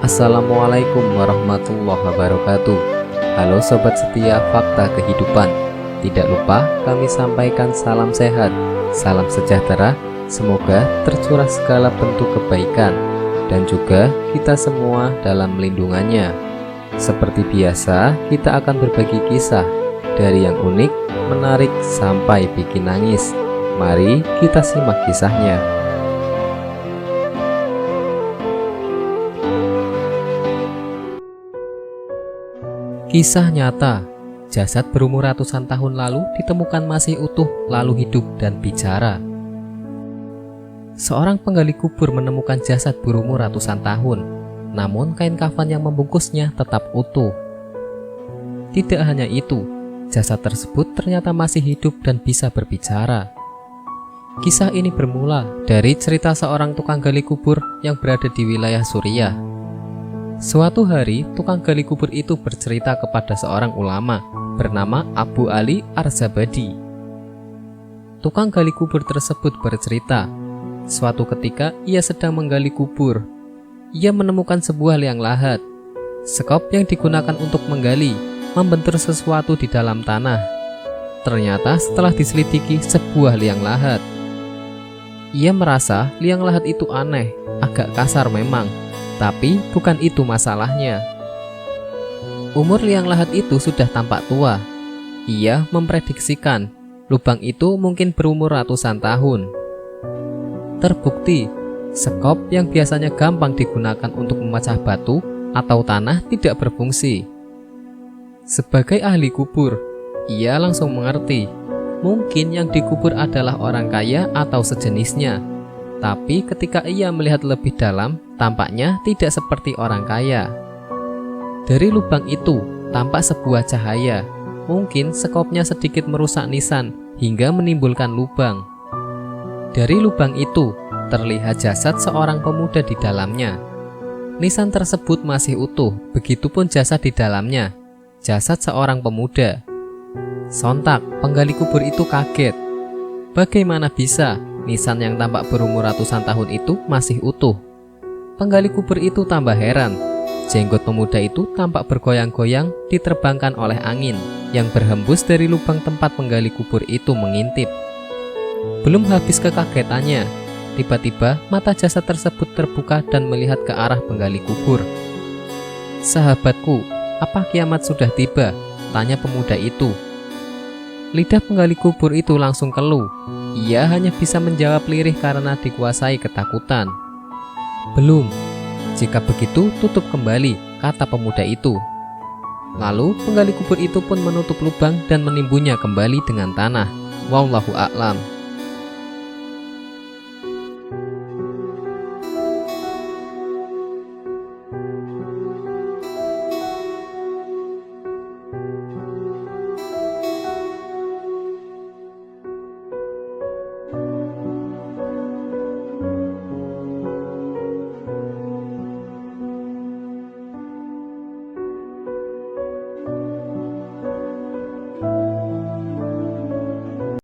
Assalamualaikum warahmatullahi wabarakatuh. Halo sobat setia fakta kehidupan. Tidak lupa kami sampaikan salam sehat, salam sejahtera. Semoga tercurah segala bentuk kebaikan dan juga kita semua dalam lindungannya. Seperti biasa, kita akan berbagi kisah dari yang unik, menarik sampai bikin nangis. Mari kita simak kisahnya. Kisah nyata, jasad berumur ratusan tahun lalu ditemukan masih utuh, lalu hidup dan bicara. Seorang penggali kubur menemukan jasad berumur ratusan tahun, namun kain kafan yang membungkusnya tetap utuh. Tidak hanya itu, jasad tersebut ternyata masih hidup dan bisa berbicara. Kisah ini bermula dari cerita seorang tukang gali kubur yang berada di wilayah Suriah. Suatu hari, tukang gali kubur itu bercerita kepada seorang ulama bernama Abu Ali Arzabadi. Tukang gali kubur tersebut bercerita, suatu ketika ia sedang menggali kubur. Ia menemukan sebuah liang lahat. Sekop yang digunakan untuk menggali membentur sesuatu di dalam tanah. Ternyata setelah diselidiki sebuah liang lahat. Ia merasa liang lahat itu aneh, agak kasar memang. Tapi bukan itu masalahnya. Umur liang lahat itu sudah tampak tua. Ia memprediksikan lubang itu mungkin berumur ratusan tahun. Terbukti, sekop yang biasanya gampang digunakan untuk memecah batu atau tanah tidak berfungsi. Sebagai ahli kubur, ia langsung mengerti, mungkin yang dikubur adalah orang kaya atau sejenisnya. Tapi ketika ia melihat lebih dalam, tampaknya tidak seperti orang kaya. Dari lubang itu tampak sebuah cahaya. Mungkin sekopnya sedikit merusak nisan hingga menimbulkan lubang. Dari lubang itu terlihat jasad seorang pemuda di dalamnya. Nisan tersebut masih utuh, begitupun jasad di dalamnya, jasad seorang pemuda. Sontak penggali kubur itu kaget. Bagaimana bisa nisan yang tampak berumur ratusan tahun itu masih utuh? Penggali kubur itu tambah heran. Jenggot pemuda itu tampak bergoyang-goyang diterbangkan oleh angin yang berhembus dari lubang tempat penggali kubur itu mengintip. Belum habis kekagetannya, tiba-tiba mata jasad tersebut terbuka dan melihat ke arah penggali kubur. "Sahabatku, apa kiamat sudah tiba?" tanya pemuda itu. Lidah penggali kubur itu langsung keluh. Ia hanya bisa menjawab lirih karena dikuasai ketakutan. "Belum. Jika begitu, tutup kembali," kata pemuda itu. Lalu penggali kubur itu pun menutup lubang dan menimbunnya kembali dengan tanah. Wallahu a'lam.